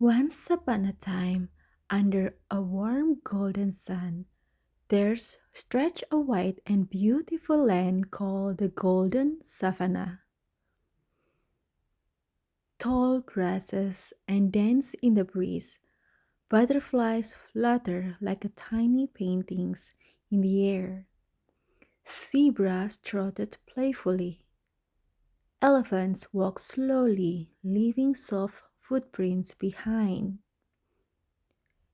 Once upon a time, under a warm golden sun, there's stretched a wide and beautiful land called the Golden Savannah. Tall grasses and dance in the breeze. Butterflies flutter like a tiny paintings in the air. Zebras trotted playfully. Elephants walked slowly, leaving soft footprints behind.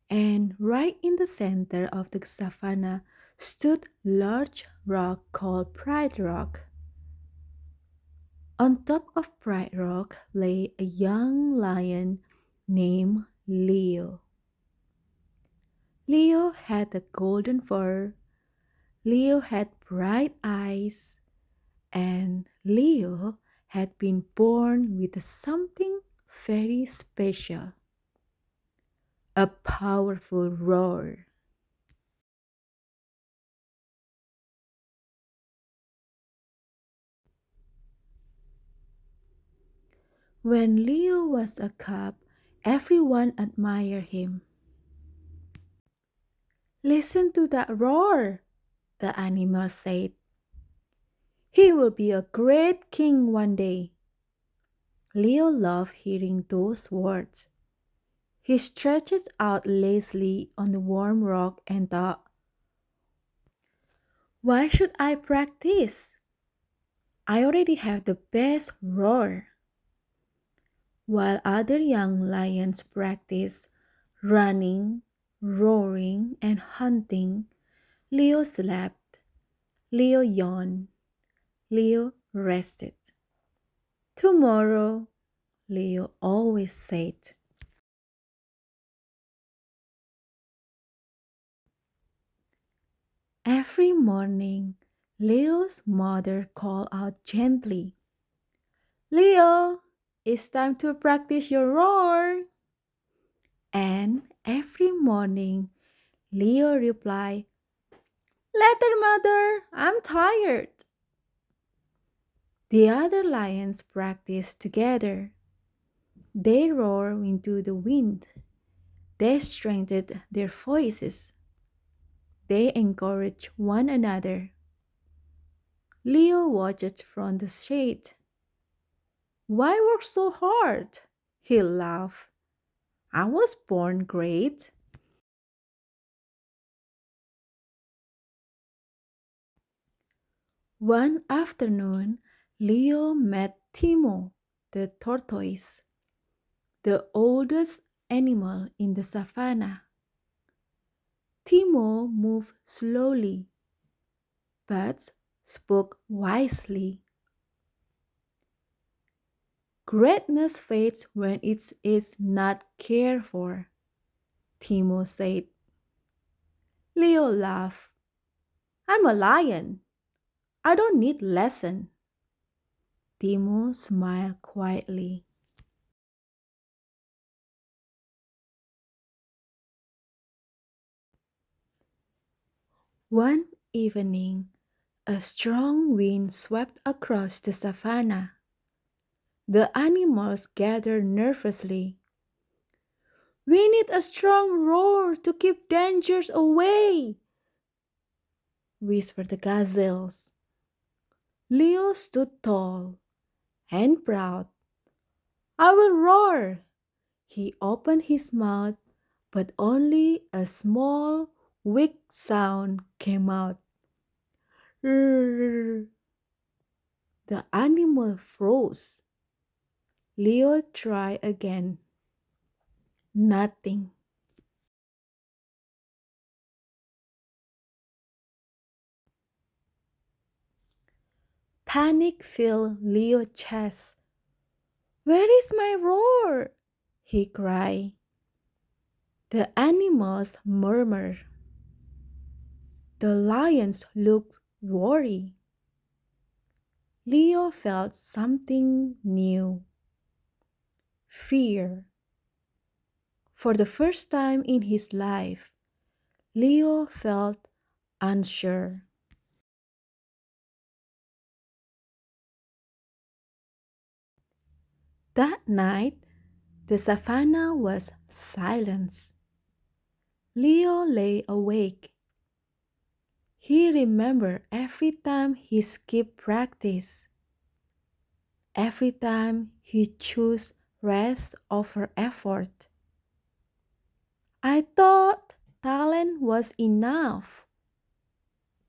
And right in the center of the savannah stood large rock called Pride Rock. On top of Pride Rock lay a young lion named Leo. Leo had a golden fur, Leo had bright eyes, and Leo had been born with something very special, a powerful roar. When Leo was a cub, everyone admired him. Listen to that roar, the animal said. He will be a great king one day. Leo loved hearing those words. He stretched out lazily on the warm rock and thought, why should I practice? I already have the best roar. While other young lions practice running, roaring, and hunting, Leo slept. Leo yawned. Leo rested. Tomorrow, Leo always said. Every morning, Leo's mother called out gently, Leo, it's time to practice your roar. And every morning, Leo replied, later, mother, I'm tired. The other lions practiced together. They roared into the wind. They strengthened their voices. They encouraged one another. Leo watched from the shade. Why work so hard? He laughed. I was born great. One afternoon, Leo met Timo, the tortoise, the oldest animal in the savannah. Timo moved slowly, but spoke wisely. Greatness fades when it is not cared for, Timo said. Leo laughed. I'm a lion. I don't need lesson. Timo smiled quietly. One evening, a strong wind swept across the savannah. The animals gathered nervously. We need a strong roar to keep dangers away, whispered the gazelles. Leo stood tall and proud. I will roar. He opened his mouth, but only a small, weak sound came out. "Rrrr." The animal froze. Leo tried again. Nothing. Panic filled Leo's chest. Where is my roar? He cried. The animals murmured. The lions looked worried. Leo felt something new. Fear. For the first time in his life, Leo felt unsure. That night, The savannah was silence. Leo lay awake. He remembered every time he skipped practice, every time he chose rest over effort. I thought talent was enough,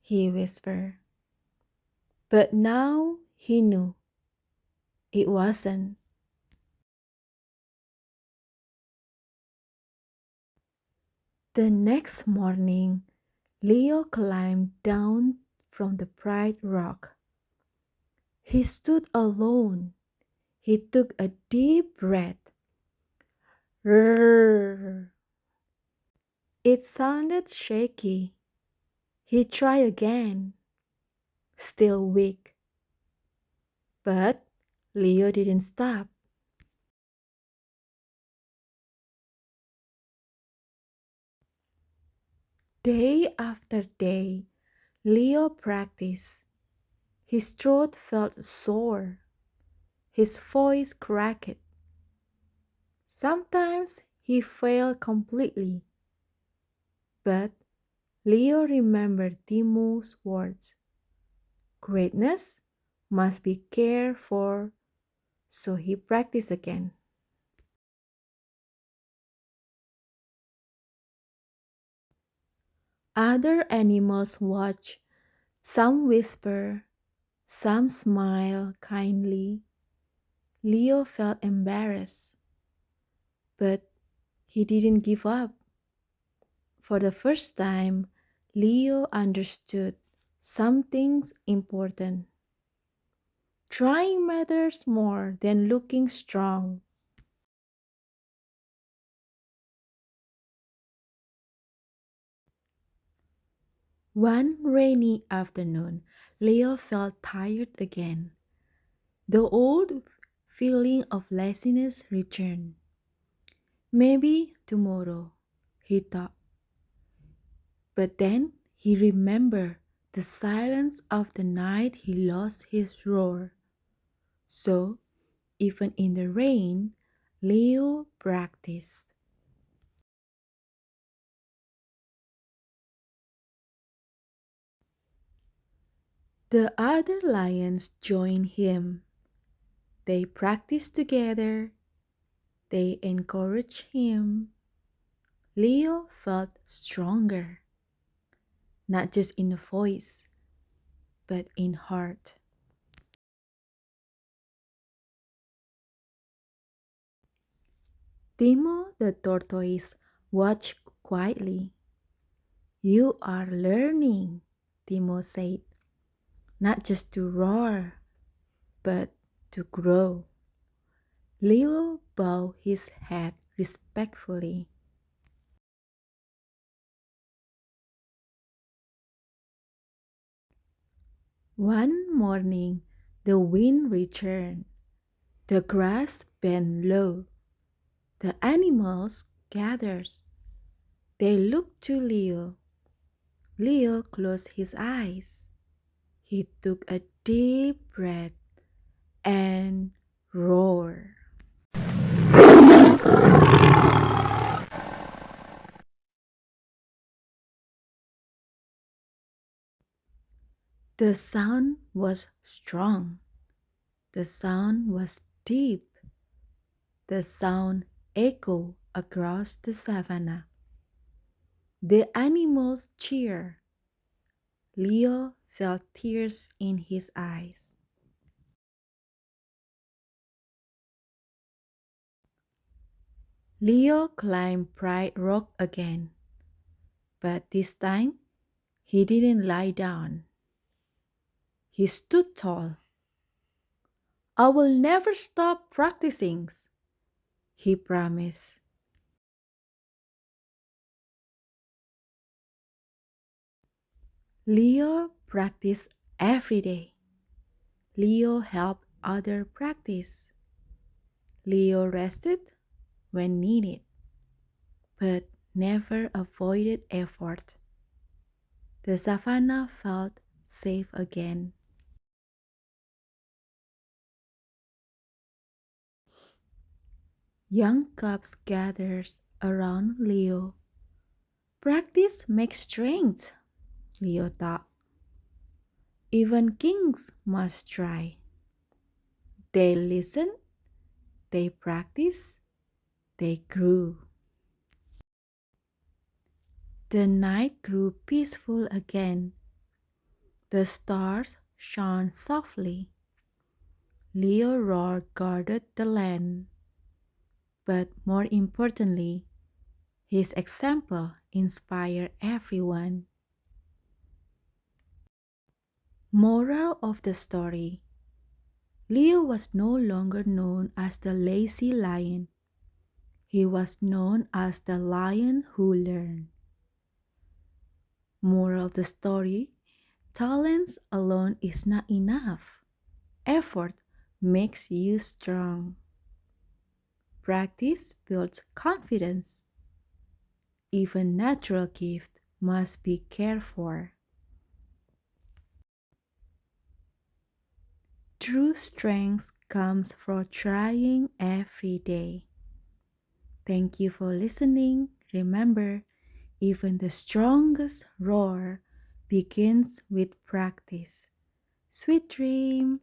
he whispered. But now he knew it wasn't. The next morning, Leo climbed down from the bright rock. He stood alone. He took a deep breath. Rrrr. It sounded shaky. He tried again, still weak. But Leo didn't stop. Day after day, Leo practiced. His throat felt sore. His voice cracked. Sometimes he failed completely. But Leo remembered Timo's words. Greatness must be cared for, so he practiced again. Other animals watch. Some whisper, some smile kindly. Leo felt embarrassed, but he didn't give up. For the first time, Leo understood something important. Trying matters more than looking strong. One rainy afternoon, Leo felt tired again. The old feeling of laziness returned. Maybe tomorrow, he thought. But then he remembered the silence of the night he lost his roar. So, even in the rain, Leo practiced. The other lions joined him. They practiced together. They encouraged him. Leo felt stronger, not just in voice, but in heart. Timo the tortoise watched quietly. You are learning, Timo said, not just to roar, but to grow. Leo bowed his head respectfully. One morning, the wind returned. The grass bent low. The animals gathered. They looked to Leo. Leo closed his eyes. He took a deep breath and roared. The sound was strong. The sound was deep. The sound echoed across the savannah. The animals cheered. Leo felt tears in his eyes. Leo climbed Pride Rock again, but this time he didn't lie down. He stood tall. I will never stop practicing, he promised. Leo practiced every day. Leo helped others practice. Leo rested when needed, but never avoided effort. The savannah felt safe again. Young cubs gathers around Leo. Practice makes strength, Leo thought. Even kings must try. They listen, they practice, they grew. The night grew peaceful again. The stars shone softly. Leo roar guarded the land. But more importantly, his example inspired everyone. Moral of the story: Leo was no longer known as the lazy lion. He was known as the lion who learned. Moral of the story: talents alone is not enough. Effort makes you strong. Practice builds confidence. Even natural gift must be cared for. True strength comes from trying every day. Thank you for listening. Remember, even the strongest roar begins with practice. Sweet dream.